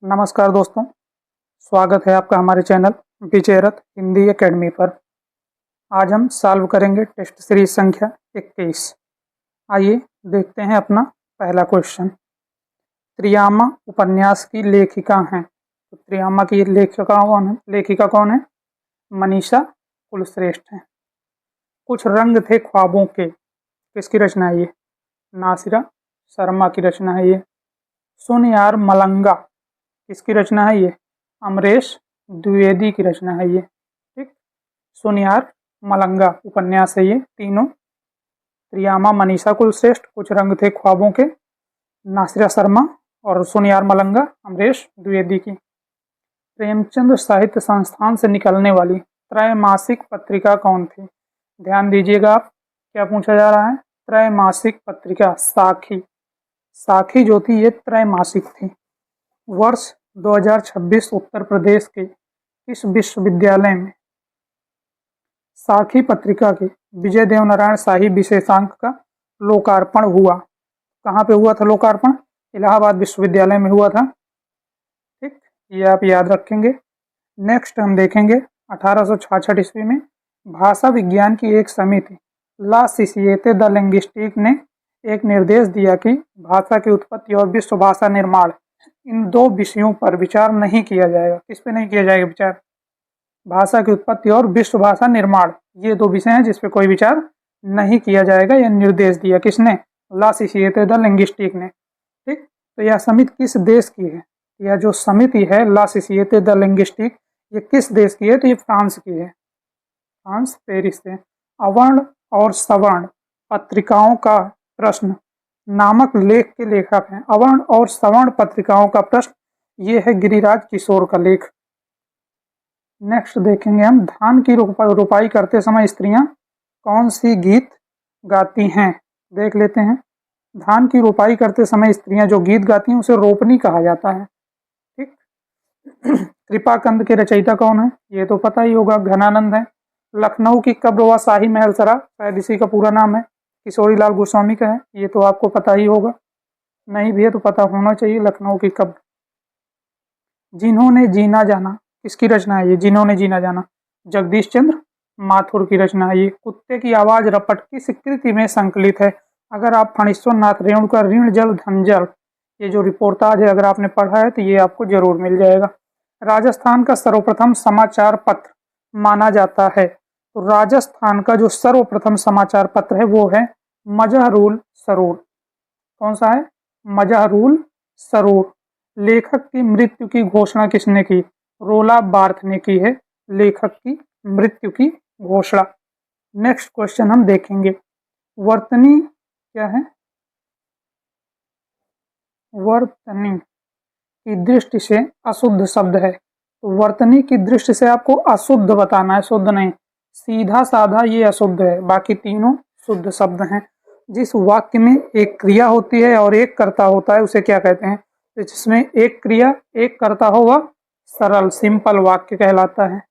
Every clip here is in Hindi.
नमस्कार दोस्तों, स्वागत है आपका हमारे चैनल विजय रथ हिंदी एकेडमी पर। आज हम सॉल्व करेंगे टेस्ट सीरीज संख्या 21। आइए देखते हैं अपना पहला क्वेश्चन। त्रियामा उपन्यास की लेखिका हैं। तो त्रियामा की लेखिका कौन है? मनीषा कुलश्रेष्ठ है। कुछ रंग थे ख्वाबों के, किसकी रचना है ये? नासिरा शर्मा की रचना है ये। सुन यार मलंगा, किसकी रचना है ये? अमरेश द्विवेदी की रचना है ये। ठीक, सुन यार मलंगा उपन्यास है ये तीनों। त्रियामा मनीषा कुलश्रेष्ठ, कुछ रंग थे ख्वाबों के नासिरा शर्मा, और सुन यार मलंगा अमरेश द्विवेदी की। प्रेमचंद साहित्य संस्थान से निकलने वाली त्रैमासिक पत्रिका कौन थी? ध्यान दीजिएगा आप, क्या पूछा जा रहा है? त्रैमासिक पत्रिका साखी। साखी जो थी ये त्रैमासिक थी। वर्ष 2026 उत्तर प्रदेश के किस विश्वविद्यालय में साखी पत्रिका के विजय देवनारायण शाही विशेषांक का लोकार्पण हुआ? कहाँ पे हुआ था लोकार्पण? इलाहाबाद विश्वविद्यालय में हुआ था। ठीक, ये आप याद रखेंगे। नेक्स्ट हम देखेंगे 1866 ईस्वी में भाषा विज्ञान की एक समिति ला सोसिएते द लिंग्विस्टिक ने एक निर्देश दिया कि भाषा की उत्पत्ति और विश्व भाषा निर्माण, इन दो विषयों पर विचार नहीं किया जाएगा। किस पे नहीं किया जाएगा विचार? भाषा की उत्पत्ति और विश्व भाषा निर्माण, ये दो विषय हैं जिस पे कोई विचार नहीं किया जाएगा। यह निर्देश दिया किसने? ला सोसिएते द लिंग्विस्टिक ने। ठीक, तो यह समिति किस देश की है? यह जो समिति है ला सोसिएते द लिंग्विस्टिक, ये किस देश की है? तो ये फ्रांस की है। फ्रांस, पेरिस से। अवर्ण और सवर्ण पत्रिकाओं का प्रश्न नामक लेख के लेखक हैं। अवर्ण और सवर्ण पत्रिकाओं का प्रश्न, ये है गिरिराज किशोर का लेख। नेक्स्ट देखेंगे हम, धान की रोपाई करते समय स्त्रियां कौन सी गीत गाती हैं? देख लेते हैं। धान की रोपाई करते समय स्त्रियां जो गीत गाती हैं उसे रोपनी कहा जाता है। ठीक, कृपाकंद के रचयिता कौन है? ये तो पता ही होगा, घनानंद है। लखनऊ की कब्र व शाही महल सरा, शायद इसी का पूरा नाम है, किशोरी लाल गोस्वामी का है। ये तो आपको पता ही होगा, नहीं भी है तो पता होना चाहिए। लखनऊ की कब्र। जिन्होंने जीना जाना, किसकी रचना है ये? जिन्होंने जीना जाना जगदीश चंद्र माथुर की रचना है ये। कुत्ते की आवाज रपट किस कृति में संकलित है? अगर आप फणीश्वर नाथ रेणुका ऋण जल धन जल, ये जो रिपोर्टाज है अगर आपने पढ़ा है तो ये आपको जरूर मिल जाएगा। राजस्थान का सर्वप्रथम समाचार पत्र माना जाता है, तो राजस्थान का जो सर्वप्रथम समाचार पत्र है वो है मजहरूल सरूर। कौन सा है? मजहरूल सरूर। लेखक की मृत्यु की घोषणा किसने की? रोला बार्थ ने की है लेखक की मृत्यु की घोषणा। नेक्स्ट क्वेश्चन हम देखेंगे, वर्तनी क्या है? वर्तनी की दृष्टि से अशुद्ध शब्द है, तो वर्तनी की दृष्टि से आपको अशुद्ध बताना है, शुद्ध नहीं। सीधा साधा ये अशुद्ध है, बाकी तीनों शुद्ध शब्द हैं। जिस वाक्य में एक क्रिया होती है और एक कर्ता होता है उसे क्या कहते हैं? तो जिसमें एक क्रिया एक कर्ता हो वह सरल सिंपल वाक्य कहलाता है।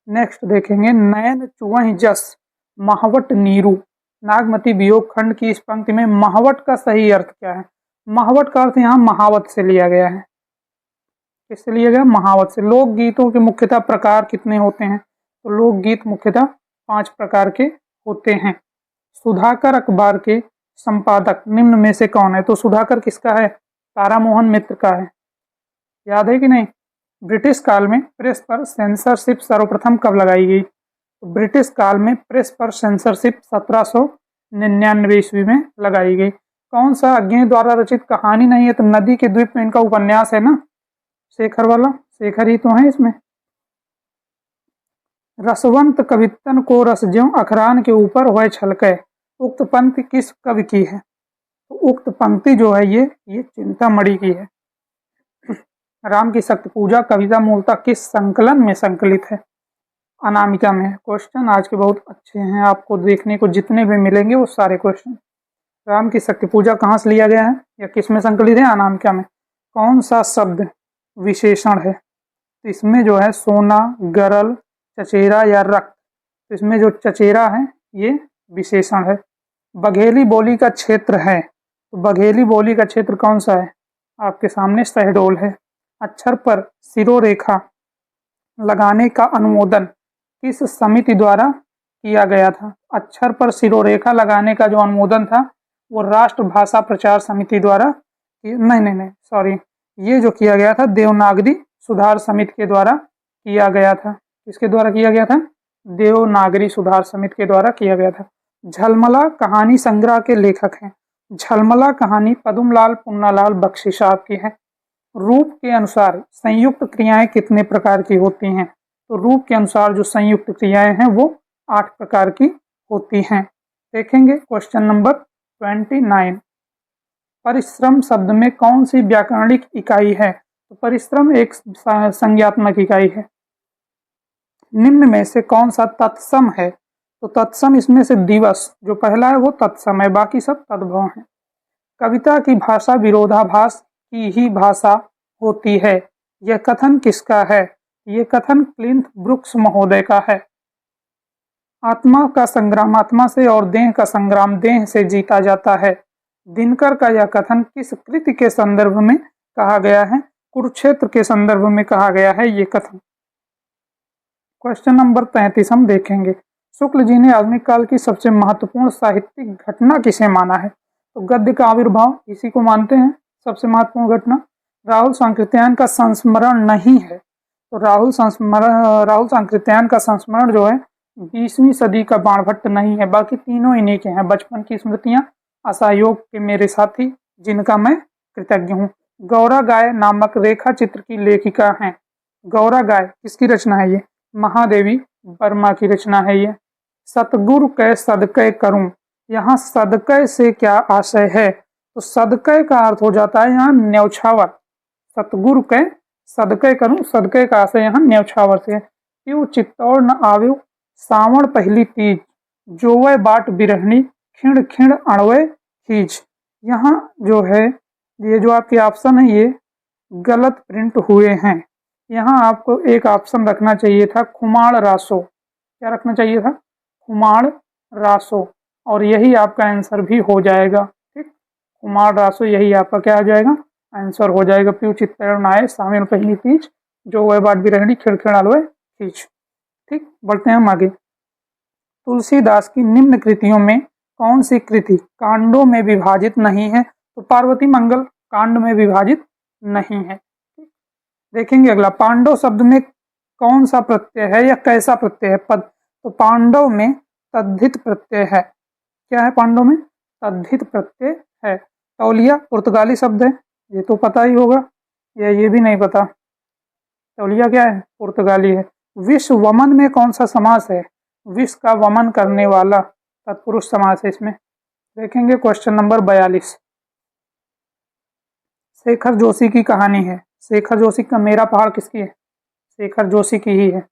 नेक्स्ट देखेंगे, नयन चुवह जस महावट नीरू, नागमती वियोग खंड की इस पंक्ति में महावट का सही अर्थ क्या है? महावट का अर्थ यहाँ महावत से लिया गया है। किससे लिया गया? महावत से। लोकगीतों के मुख्यतः प्रकार कितने होते हैं? तो लोकगीत मुख्यतः 5 प्रकार के होते हैं। सुधाकर अखबार के संपादक निम्न में से कौन है? तो सुधाकर किसका है? तारामोहन मित्र का है। याद है कि नहीं? ब्रिटिश काल में प्रेस पर सेंसरशिप सर्वप्रथम कब लगाई गई? तो ब्रिटिश काल में प्रेस पर सेंसरशिप 1799 ईस्वी में लगाई गई। कौन सा अज्ञेय द्वारा रचित कहानी नहीं है? तो नदी के द्वीप में इनका उपन्यास है ना, शेखर वाला, शेखर ही तो है इसमें। रसवंत कवितन को रस ज्यों अखरान के ऊपर हुए छलके, उक्त पंक्ति किस कवि की है? तो उक्त पंक्ति जो है ये चिंतामणि की है। राम की शक्ति पूजा कविता मूलतः किस संकलन में संकलित है? अनामिका में। क्वेश्चन आज के बहुत अच्छे हैं, आपको देखने को जितने भी मिलेंगे वो सारे क्वेश्चन। राम की शक्ति पूजा कहाँ से लिया गया है या किस में संकलित है? अनामिका में। कौन सा शब्द विशेषण है? तो इसमें जो है सोना, गरल, चचेरा या रक्त, तो इसमें जो चचेरा है ये विशेषण है। बघेली बोली का क्षेत्र है, तो बघेली बोली का क्षेत्र कौन सा है? आपके सामने शहडोल है। अक्षर पर सिरोरेखा लगाने का अनुमोदन किस समिति द्वारा किया गया था? अक्षर पर सिरोरेखा लगाने का जो अनुमोदन था वो राष्ट्र भाषा प्रचार समिति द्वारा, नहीं सॉरी, ये जो किया गया था देवनागरी सुधार समिति के द्वारा किया गया था। किसके द्वारा किया गया था? देवनागरी सुधार समिति के द्वारा किया गया था। झलमला कहानी संग्रह के लेखक हैं। झलमला कहानी पद्मलाल पुन्नालाल बख्शी साहब की है। रूप के अनुसार संयुक्त क्रियाएं कितने प्रकार की होती हैं? तो रूप के अनुसार जो संयुक्त क्रियाएं हैं वो 8 प्रकार की होती हैं। देखेंगे क्वेश्चन नंबर 29। परिश्रम शब्द में कौन सी व्याकरणिक इकाई है? तो परिश्रम एक संज्ञात्मक इकाई है। निम्न में से कौन सा तत्सम है? तो तत्सम इसमें से दिवस जो पहला है वो तत्सम है, बाकी सब तद्भव हैं। कविता की भाषा विरोधाभास की ही भाषा होती है, यह कथन किसका है? ये कथन क्लिंट ब्रुक्स महोदय का है। आत्मा का संग्राम आत्मा से और देह का संग्राम देह से जीता जाता है। दिनकर का यह कथन किस कृति के संदर्भ में कहा गया है? कुरुक्षेत्र के संदर्भ में कहा गया है ये कथन। क्वेश्चन नंबर 33 हम देखेंगे। शुक्ल जी ने आधुनिक काल की सबसे महत्वपूर्ण साहित्यिक घटना किसे माना है? तो गद्य का आविर्भाव इसी को मानते हैं सबसे महत्वपूर्ण घटना। राहुल सांकृत्यायन का संस्मरण नहीं है, तो राहुल सांकृत्यायन का संस्मरण जो है 20वीं सदी का बाणभट्ट नहीं है, बाकी तीनों इन्हीं के हैं। बचपन की स्मृतियां, असहयोग के मेरे साथी, जिनका मैं कृतज्ञ हूँ। गौरा गाय नामक रेखा चित्र की लेखिका हैं। गौरा गाय किसकी रचना है? ये महादेवी वर्मा की रचना है। ये सतगुरु कै सदकै करूं, यहाँ सदकै से क्या आशय है? तो सदकै का अर्थ हो जाता है यहाँ न्यौछावर। सतगुरु कै सदकै करूं, सदकै का आशय यहाँ न्यौछावर से है। क्यों चित्तौड़ न आव्यो सावण पहली तीज, जोवै बाट बिरहनी खिण खिण अणवै खींच। यहाँ जो है ये जो आपके ऑप्शन है ये गलत प्रिंट हुए हैं। यहाँ आपको एक ऑप्शन रखना चाहिए था खुमाड़ रासो। क्या रखना चाहिए था? खुमाड़ रासो, और यही आपका आंसर भी हो जाएगा। ठीक, खुमाड़ रासो यही आपका क्या हो जाएगा? आंसर हो जाएगा। प्यू चित्तौड़ नाये सावन पहली तीज, जो वह बाट बिरहनी खिड़खिड़ अलवे खींच। ठीक, बढ़ते हैं हम आगे। तुलसीदास की निम्न कृतियों में कौन सी कृति कांडों में विभाजित नहीं है? तो पार्वती मंगल कांड में विभाजित नहीं है। देखेंगे अगला, पांडव शब्द में कौन सा प्रत्यय है या कैसा प्रत्यय है? पद। तो पांडव में तद्धित प्रत्यय है। क्या है पांडव में? तद्धित प्रत्यय है। तौलिया पुर्तगाली शब्द है, ये तो पता ही होगा, या ये भी नहीं पता? तौलिया क्या है? पुर्तगाली है। विश्व वमन में कौन सा समास है? विश्व का वमन करने वाला तत्पुरुष समास है इसमें। देखेंगे क्वेश्चन नंबर 42। शेखर जोशी की कहानी है। शेखर जोशी का मेरा पहाड़ किसकी है? शेखर जोशी की ही है।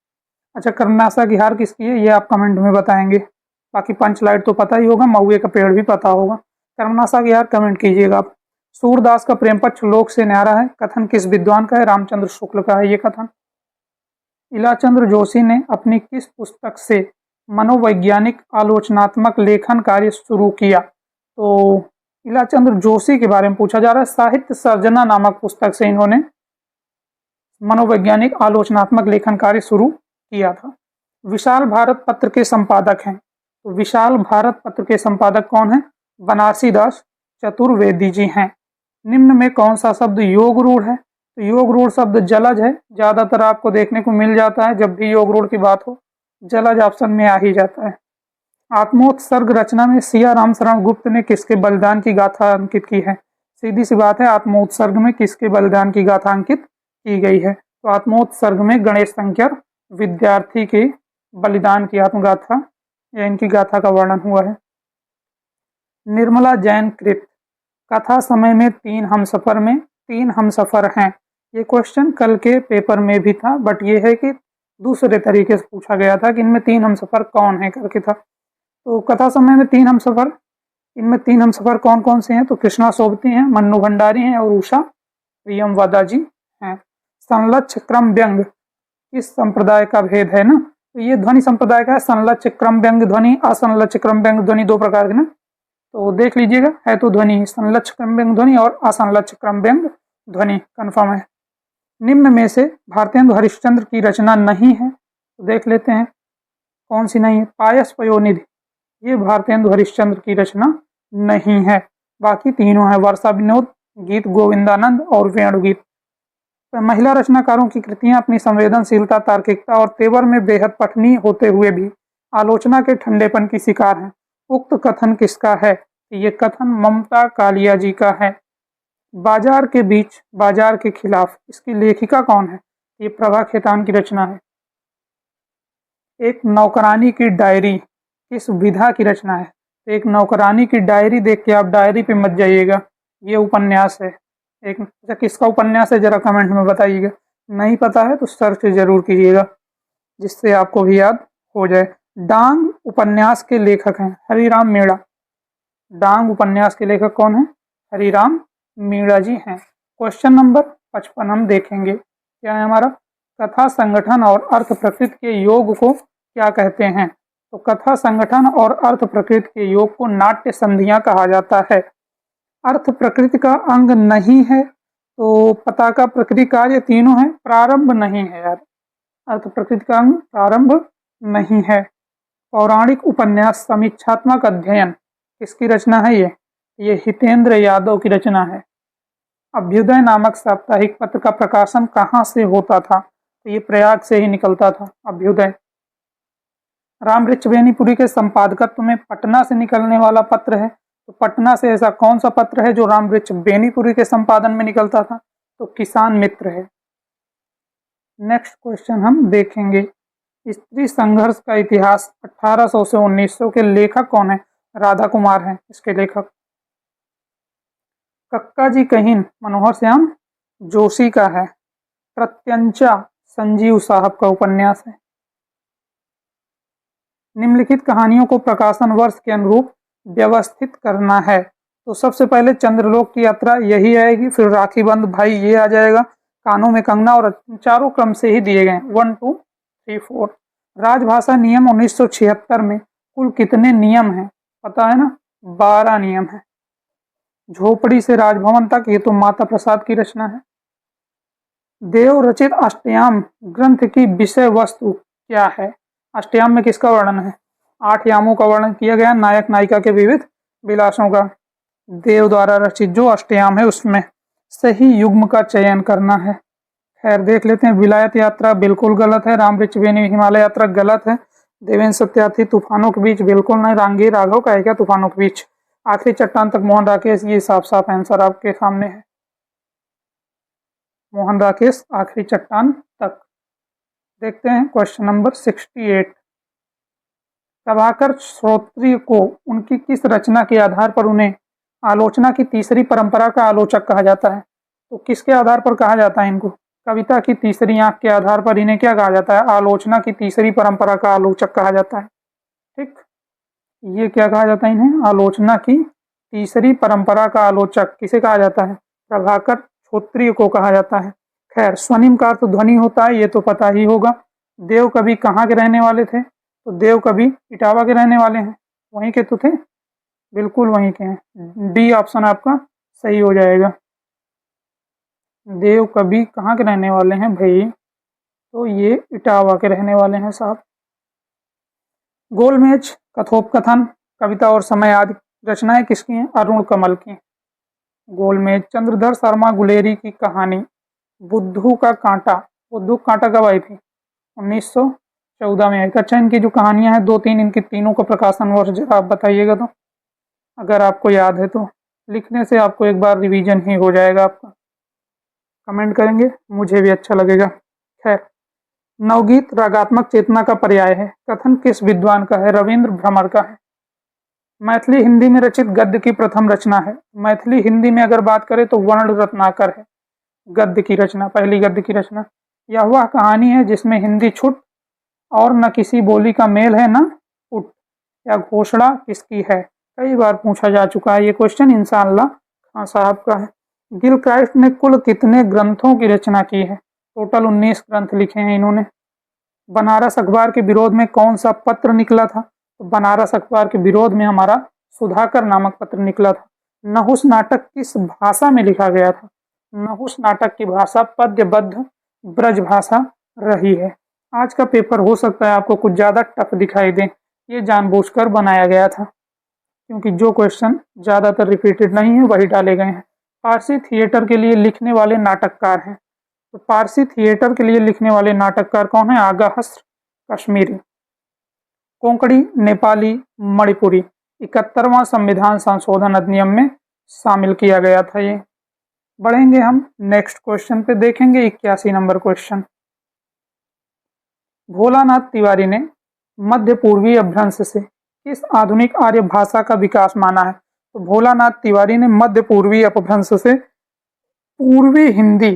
अच्छा, कर्मनासा की हार किसकी है? ये आप कमेंट में बताएंगे। बाकी पंचलाइट तो पता ही होगा, महुए का पेड़ भी पता होगा। कर्मनासा की हार कमेंट कीजिएगा आप। सूरदास का प्रेम पक्ष लोक से न्यारा है, कथन किस विद्वान का है? रामचंद्र शुक्ल का है ये कथन। इलाचंद्र जोशी ने अपनी किस पुस्तक से मनोवैज्ञानिक आलोचनात्मक लेखन कार्य शुरू किया? तो इलाचंद्र जोशी के बारे में पूछा जा रहा है। साहित्य सर्जना नामक पुस्तक से इन्होंने मनोवैज्ञानिक आलोचनात्मक लेखन कार्य शुरू किया था। विशाल भारत पत्र के संपादक हैं। तो विशाल भारत पत्र के संपादक कौन है? बनारसी दास चतुर्वेदी जी हैं। निम्न में कौन सा शब्द योग रूढ़ है? तो योग रूढ़ शब्द जलज है, ज्यादातर आपको देखने को मिल जाता है जब भी योग रूढ़ की बात हो, जलज ऑप्शन में आ ही जाता है। आत्मोत्सर्ग रचना में सिया राम शरण गुप्त ने किसके बलिदान की गाथा अंकित की है? सीधी सी बात है, आत्मोत्सर्ग में किसके बलिदान की गाथा अंकित की गई है? तो आत्मोत्सर्ग में गणेश शंकर विद्यार्थी के बलिदान की आत्मगाथा या इनकी गाथा का वर्णन हुआ है। निर्मला जैन कृत कथा समय में 3 हमसफर में 3 हमसफर हैं। ये क्वेश्चन कल के पेपर में भी था, बट ये है कि दूसरे तरीके से पूछा गया था कि इनमें 3 हमसफर कौन है करके था। तो कथा समय में 3 हमसफर, इनमें 3 हमसफर कौन कौन से हैं? तो कृष्णा सोबती हैं, मन्नू भंडारी हैं और उषा प्रियमवदा जी हैं। संलक्ष्य क्रम व्यंग किस संप्रदाय का भेद है ना? तो ये ध्वनि संप्रदाय का है। संलक्ष्य क्रम व्यंग ध्वनि, असंलक्ष्य क्रम व्यंग ध्वनि, 2 प्रकार के ना, तो देख लीजिएगा। है तो ध्वनि संलक्ष्य क्रम व्यंग ध्वनि और असंलक्ष्य क्रम व्यंग ध्वनि कंफर्म है। निम्न में से भारतेंदु हरिश्चंद्र की रचना नहीं है, तो देख लेते हैं कौन सी नहीं है। पायस पयोनिधि, ये भारतेंदु हरिश्चंद्र की रचना नहीं है। बाकी तीनों है, वर्षा विनोद, गीत गोविंदानंद और वेणुगीत। महिला रचनाकारों की कृतियां अपनी संवेदनशीलता, तार्किकता और तेवर में बेहद पठनीय होते हुए भी आलोचना के ठंडेपन की शिकार हैं। उक्त कथन किसका है? ये कथन ममता कालिया जी का है। बाजार के बीच, बाजार के खिलाफ, इसकी लेखिका कौन है? ये प्रभा खेतान की रचना है। एक नौकरानी की डायरी किस विधा की रचना है? एक नौकरानी की डायरी देख के आप डायरी पे मत जाइएगा, ये उपन्यास है। एक किसका उपन्यास है जरा कमेंट में बताइएगा, नहीं पता है तो सर्च जरूर कीजिएगा जिससे आपको भी याद हो जाए। डांग उपन्यास के लेखक हैं हरिराम मीणा। डांग उपन्यास के लेखक कौन है? हरिराम मीणा जी हैं। क्वेश्चन नंबर 55 हम देखेंगे, क्या है हमारा? कथा संगठन और अर्थ प्रकृति के योग को क्या कहते हैं? तो कथा संगठन और अर्थ प्रकृति के योग को नाट्य संधियां कहा जाता है। अर्थ प्रकृति का अंग नहीं है तो पताका प्रकृति कार्य तीनों है, प्रारंभ नहीं है यार। अर्थ प्रकृति का अंग प्रारंभ नहीं है। पौराणिक उपन्यास समीक्षात्मक अध्ययन किसकी रचना है? ये हितेंद्र यादव की रचना है। अभ्युदय नामक साप्ताहिक पत्र का प्रकाशन कहाँ से होता था? तो ये प्रयाग से ही निकलता था अभ्युदय। रामवृक्ष बेनीपुरी के संपादकत्व में पटना से निकलने वाला पत्र है, तो पटना से ऐसा कौन सा पत्र है जो रामवृक्ष बेनीपुरी के संपादन में निकलता था? तो किसान मित्र है। नेक्स्ट क्वेश्चन हम देखेंगे, स्त्री संघर्ष का इतिहास 1800 से 1900 के लेखक कौन है? राधा कुमार हैं इसके लेखक। कक्का जी कहीन मनोहर श्याम जोशी का है। प्रत्यंचा संजीव साहब का उपन्यास है। निम्नलिखित कहानियों को प्रकाशन वर्ष के अनुरूप व्यवस्थित करना है, तो सबसे पहले चंद्रलोक की यात्रा यही आएगी, फिर राखी बंध भाई ये आ जाएगा, कानों में कंगना, और चारों क्रम से ही दिए गए 1 2 3 4। राजभाषा नियम 1976 में कुल कितने नियम हैं? पता है ना, 12 नियम है। झोपड़ी से राजभवन तक, ये तो माता प्रसाद की रचना है। देव रचित अष्टयाम ग्रंथ की विषय वस्तु क्या है? अष्टयाम में किसका वर्णन है? 8 यामों का वर्णन किया गया, नायक नायिका के विविध विलासों का। देव द्वारा रचित जो अष्टयाम है उसमें सही युग्म का चयन करना है। खैर देख लेते हैं। विलायत यात्रा बिल्कुल गलत है। रामवृक्ष बेनी हिमालय यात्रा गलत है। देवेंद्र सत्यार्थी तूफानों के बीच बिल्कुल नहीं। रांगी राघव का है क्या तूफानों के बीच? आखिरी चट्टान तक मोहन राकेश, ये साफ साफ आंसर आपके सामने है। मोहन राकेश आखिरी चट्टान तक। देखते हैं क्वेश्चन नंबर 68। प्रभाकर श्रोत्रिय को उनकी किस रचना के आधार पर उन्हें आलोचना की तीसरी परंपरा का आलोचक कहा जाता है? तो किसके आधार पर कहा जाता है इनको? कविता की तीसरी आंख के आधार पर इन्हें क्या कहा जाता है? आलोचना की तीसरी परंपरा का आलोचक कहा जाता है। ठीक, ये क्या कहा जाता है इन्हें? आलोचना की तीसरी परंपरा का आलोचक किसे कहा जाता है? प्रभाकर श्रोत्रिय को कहा जाता है। खैर स्वनिम का अर्थ ध्वनि होता है, ये तो पता ही होगा। देव कवि कहाँ के रहने वाले थे? तो देव कवि इटावा के रहने वाले हैं। वहीं के तो थे, बिल्कुल वहीं के हैं। डी ऑप्शन आपका सही हो जाएगा। देव कवि कहाँ के रहने वाले हैं भाई? तो ये इटावा के रहने वाले हैं साहब। गोलमेज, कथोपकथन, कविता और समय आदि रचनाएं किसकी हैं? अरुण कमल की। गोलमेज। चंद्रधर शर्मा गुलेरी की कहानी बुद्धू का कांटा। बुद्धू कांटा कब आई थी? 1914 में आई थी। अच्छा, इनकी जो कहानियां हैं 2-3, इनकी तीनों का प्रकाशन वर्ष जरा आप बताइएगा तो, अगर आपको याद है तो। लिखने से आपको एक बार रिवीजन ही हो जाएगा आपका। कमेंट करेंगे, मुझे भी अच्छा लगेगा। खैर, नवगीत रागात्मक चेतना का पर्याय है। कथन किस विद्वान का है? रविंद्र भ्रमर का है। मैथिली हिंदी में रचित गद्य की प्रथम रचना है। मैथिली हिंदी में अगर बात करें तो वर्ण रत्नाकर है गद्य की रचना, पहली गद्य की रचना। यह वह कहानी है जिसमें हिंदी छुट और न किसी बोली का मेल है न उठ। यह घोषणा किसकी है? कई बार पूछा जा चुका है ये क्वेश्चन, इंशाअल्लाह खान साहब का है। गिलक्राइस्ट ने कुल कितने ग्रंथों की रचना की है? टोटल 19 ग्रंथ लिखे हैं इन्होंने। बनारस अखबार के विरोध में कौन सा पत्र निकला था? तो बनारस अखबार के विरोध में हमारा सुधाकर नामक पत्र निकला था। नहुस नाटक किस भाषा में लिखा गया था? नहुस नाटक की भाषा पद्यबद्ध ब्रज भाषा रही है। आज का पेपर हो सकता है आपको कुछ ज़्यादा टफ दिखाई दे, ये जानबूझकर बनाया गया था क्योंकि जो क्वेश्चन ज़्यादातर रिपीटेड नहीं है वही डाले गए हैं। पारसी थिएटर के लिए लिखने वाले नाटककार हैं, तो पारसी थिएटर के लिए लिखने वाले नाटककार कौन है? आगा हस्र कश्मीरी। कोंकणी, नेपाली, मणिपुरी 71वां संविधान संशोधन अधिनियम में शामिल किया गया था। ये बढ़ेंगे हम नेक्स्ट क्वेश्चन पे, देखेंगे 81 नंबर क्वेश्चन। भोलानाथ तिवारी ने मध्य पूर्वी अपभ्रंश से किस आधुनिक आर्य भाषा का विकास माना है? तो भोलानाथ तिवारी ने मध्य पूर्वी अपभ्रंश से पूर्वी हिंदी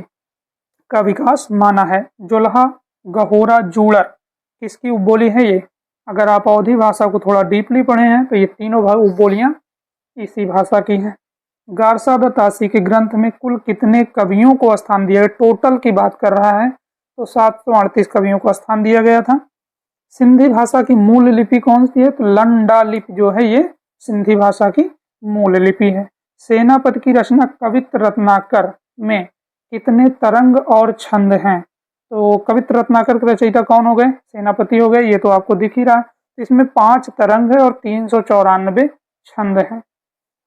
का विकास माना है। जोल्हा, गहोरा, जूड़र किसकी उपबोली है ये? अगर आप अवधी भाषा को थोड़ा डीपली पढ़े हैं तो ये तीनों उपबोलियां इसी भाषा की हैं। गारसा द तासी के ग्रंथ में कुल कितने कवियों को स्थान दिया गया? टोटल की बात कर रहा है तो 738 कवियों को स्थान दिया गया था। सिंधी भाषा की मूल लिपि कौन सी है? तो लंडा लिपि जो है ये सिंधी भाषा की मूल लिपि है। सेनापति की रचना कवित्र रत्नाकर में कितने तरंग और छंद हैं? तो कवित्र रत्नाकर के रचयिता कौन हो गए? सेनापति हो गए, ये तो आपको दिख ही रहा है। इसमें 5 तरंग है और 394 छंद हैं।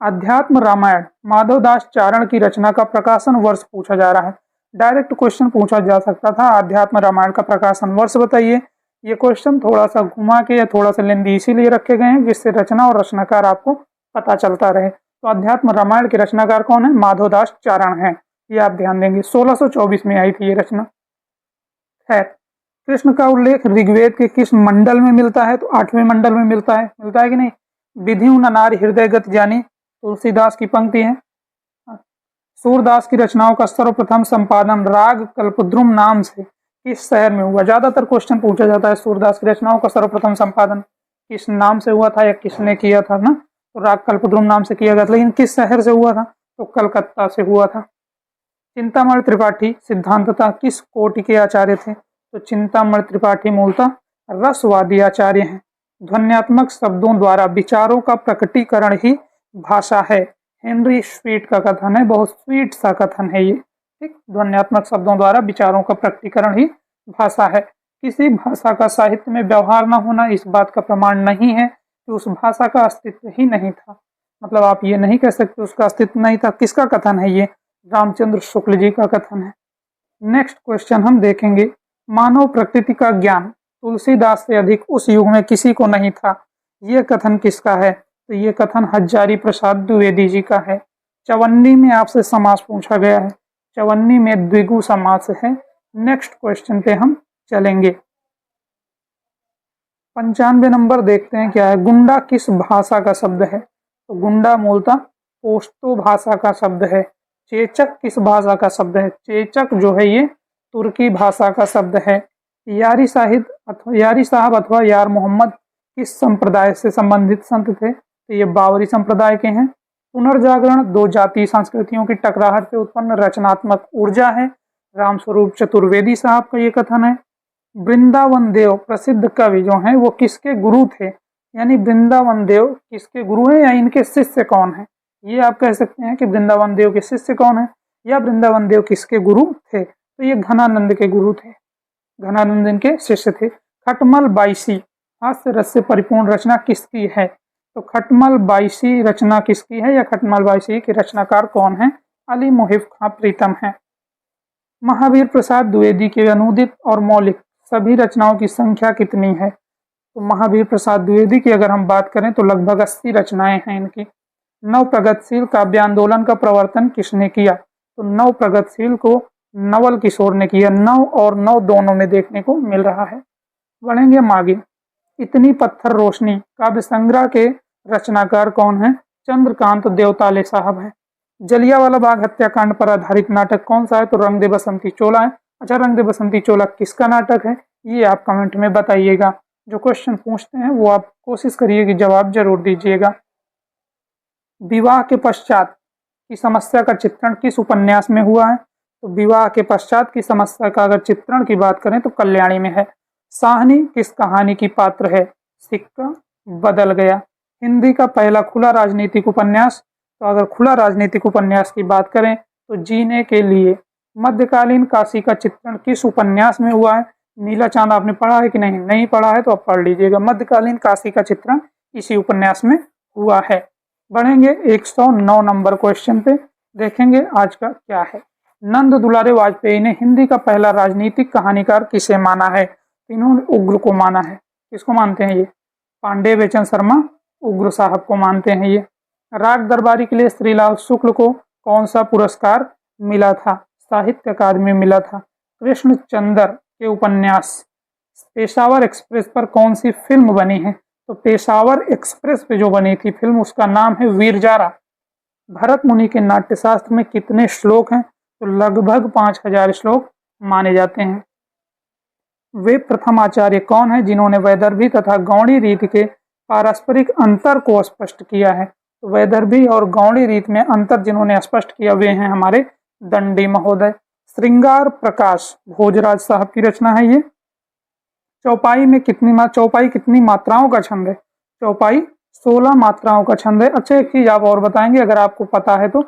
अध्यात्म रामायण माधवदास चारण की रचना का प्रकाशन वर्ष पूछा जा रहा है। डायरेक्ट क्वेश्चन पूछा जा सकता था, अध्यात्म रामायण का प्रकाशन वर्ष बताइए। ये क्वेश्चन थोड़ा सा घुमा के या थोड़ा सा लेंदी इसीलिए रखे गए हैं जिससे रचना और रचनाकार आपको पता चलता रहे। तो अध्यात्म रामायण के रचनाकार कौन है? माधवदास चारण है, ये आप ध्यान देंगे। 1624 में आई थी ये रचना। खैर, कृष्ण का उल्लेख ऋग्वेद के किस मंडल में मिलता है? तो 8वें मंडल में मिलता है कि नहीं? विधि ननार हृदयगत जानी तुलसीदास की पंक्ति है। सूरदास की रचनाओं का सर्वप्रथम संपादन राग कल्पद्रुम नाम से किस शहर में हुआ? ज्यादातर क्वेश्चन पूछा जाता है सूरदास की रचनाओं का सर्वप्रथम संपादन किस नाम से हुआ था या किसने किया था ना? तो राग कल्पद्रुम नाम से किया गया था, लेकिन किस शहर से हुआ था? तो कलकत्ता से हुआ था। चिंतामणि त्रिपाठी सिद्धांततः किस कोटि के आचार्य थे? तो चिंतामणि त्रिपाठी मूलतः रसवादी आचार्य हैं। ध्वन्यात्मक शब्दों द्वारा विचारों का प्रकटीकरण ही भाषा है। हेनरी स्वीट का कथन है, बहुत स्वीट सा कथन है ये। ठीक, ध्वन्यात्मक शब्दों द्वारा विचारों का प्रकटीकरण ही भाषा है। किसी भाषा का साहित्य में व्यवहार न होना इस बात का प्रमाण नहीं है कि उस भाषा का अस्तित्व ही नहीं था। मतलब आप ये नहीं कह सकते उसका अस्तित्व नहीं था। किसका कथन है ये? रामचंद्र शुक्ल जी का कथन है। नेक्स्ट क्वेश्चन हम देखेंगे, मानव प्रकृति का ज्ञान तुलसीदास से अधिक उस युग में किसी को नहीं था, ये कथन किसका है? तो ये कथन हजारी प्रसाद द्विवेदी जी का है। चवन्नी में आपसे समास पूछा गया है, चवन्नी में द्विगु समास है। नेक्स्ट क्वेश्चन पे हम चलेंगे। 95 नंबर देखते हैं क्या है। गुंडा किस भाषा का शब्द है? तो गुंडा मूलतः पोश्तो भाषा का शब्द है। चेचक किस भाषा का शब्द है? चेचक जो है ये तुर्की भाषा का शब्द है। यारी साहब अथवा यार मोहम्मद किस संप्रदाय से संबंधित संत थे? तो ये बावरी संप्रदाय के हैं। पुनर्जागरण दो जातीय संस्कृतियों की टकराहट से उत्पन्न रचनात्मक ऊर्जा है। रामस्वरूप चतुर्वेदी साहब का ये कथन है। वृंदावन देव प्रसिद्ध कवि जो हैं वो किसके गुरु थे? यानी वृंदावन देव किसके गुरु हैं या इनके शिष्य कौन है? ये आप कह सकते हैं कि वृंदावन देव के शिष्य कौन है या वृंदावन देव किसके गुरु थे? तो ये घनानंद के गुरु थे, घनानंद इनके शिष्य थे। खटमल बाईसी हास्य रस से परिपूर्ण रचना किसकी है? तो खटमल बाईसी रचना किसकी है या खटमल बाईसी के रचनाकार कौन है? अली मुहिब खां प्रीतम है। महावीर प्रसाद द्विवेदी के अनुदित और मौलिक सभी रचनाओं की संख्या कितनी है? तो महावीर प्रसाद द्विवेदी की अगर हम बात करें तो लगभग 80 रचनाएं हैं इनकी। नव प्रगतिशील काव्य आंदोलन का प्रवर्तन किसने किया? तो नव प्रगतिशील को नवल किशोर ने किया। नव और नव दोनों में देखने को मिल रहा है। बढ़ेंगे हम आगे। इतनी पत्थर रोशनी काव्य संग्रह के रचनाकार कौन है? चंद्रकांत देवताले साहब है। जलियांवाला बाग हत्याकांड पर आधारित नाटक कौन सा है? तो रंग दे बसंती चोला है। अच्छा, रंग दे बसंती चोला किसका नाटक है? ये आप कमेंट में बताइएगा। जो क्वेश्चन पूछते हैं वो आप कोशिश करिए कि जवाब जरूर दीजिएगा। विवाह के पश्चात की समस्या का चित्रण किस उपन्यास में हुआ है? तो विवाह के पश्चात की समस्या का अगर चित्रण की बात करें तो कल्याणी में है। साहनी किस कहानी की पात्र है? सिक्का बदल गया। हिंदी का पहला खुला राजनीतिक उपन्यास, तो अगर खुला राजनीतिक उपन्यास की बात करें तो जीने के लिए। मध्यकालीन काशी का चित्रण किस उपन्यास में हुआ है? नीला चांद आपने पढ़ा है कि नहीं? नहीं पढ़ा है तो आप पढ़ लीजिएगा। मध्यकालीन काशी का चित्रण इसी उपन्यास में हुआ है। बढ़ेंगे 109 नंबर क्वेश्चन पे, देखेंगे आज का क्या है। नंद दुलारे वाजपेयी ने हिंदी का पहला राजनीतिक कहानीकार किसे माना है? इन्होंने उग्र को माना है। किसको मानते हैं ये? पांडे बेचन शर्मा उग्र साहब को मानते हैं ये। राग दरबारी के लिए श्रीलाल शुक्ल को कौन सा पुरस्कार मिला था? साहित्य अकादमी मिला था। कृष्णचंद्र के उपन्यास पेशावर एक्सप्रेस पर कौन सी फिल्म बनी है? तो पेशावर एक्सप्रेस पे जो बनी थी फिल्म उसका नाम है वीर जारा। भरत मुनि के नाट्यशास्त्र में कितने श्लोक हैं? तो लगभग 5000 श्लोक माने जाते हैं। वे प्रथम आचार्य कौन है जिन्होंने वैदर्भी तथा गौड़ी रीत के पारस्परिक अंतर को स्पष्ट किया है? तो वैदर्भी और गौड़ी रीत में अंतर जिन्होंने स्पष्ट किया वे हैं हमारे दंडी महोदय। श्रृंगार प्रकाश भोजराज साहब की रचना है ये। चौपाई कितनी मात्राओं का छंद है? चौपाई 16 मात्राओं का छंद है। अच्छा एक चीज आप और बताएंगे अगर आपको पता है तो,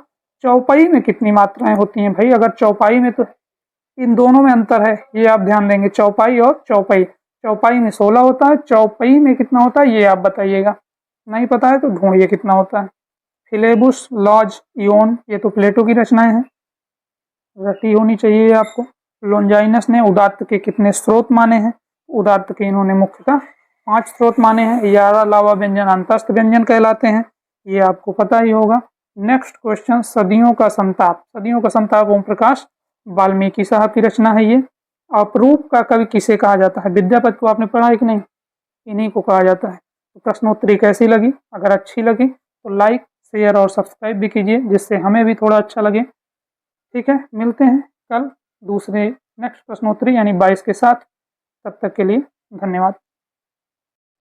चौपाई में कितनी मात्राएं होती हैं भाई? अगर चौपाई में, तो इन दोनों में अंतर है, ये आप ध्यान देंगे। चौपाई और चौपाई, चौपाई में 16 होता है, चौपाई में कितना होता है ये आप बताइएगा। नहीं पता है तो ढूंढिए कितना होता है। फिलेबुस, लॉज, इयोन, ये तो प्लेटो की रचनाएं हैं, रटी होनी चाहिए आपको। लोंजाइनस ने उदात्त के कितने स्रोत माने हैं? उदात्त के इन्होंने मुख्यतः 5 स्रोत माने हैं। 11 लावा व्यंजन अंतस्थ व्यंजन कहलाते हैं, ये आपको पता ही होगा। नेक्स्ट क्वेश्चन, सदियों का संताप। सदियों का संताप ओम प्रकाश वाल्मीकि साहब की रचना है ये। अपरूप का कवि किसे कहा जाता है? विद्यापति को आपने पढ़ा है कि नहीं? इन्हीं को कहा जाता है। तो प्रश्नोत्तरी कैसी लगी? अगर अच्छी लगी तो लाइक, शेयर और सब्सक्राइब भी कीजिए जिससे हमें भी थोड़ा अच्छा लगे। ठीक है, मिलते हैं कल दूसरे नेक्स्ट प्रश्नोत्तरी यानी 22 के साथ। तब तक के लिए धन्यवाद।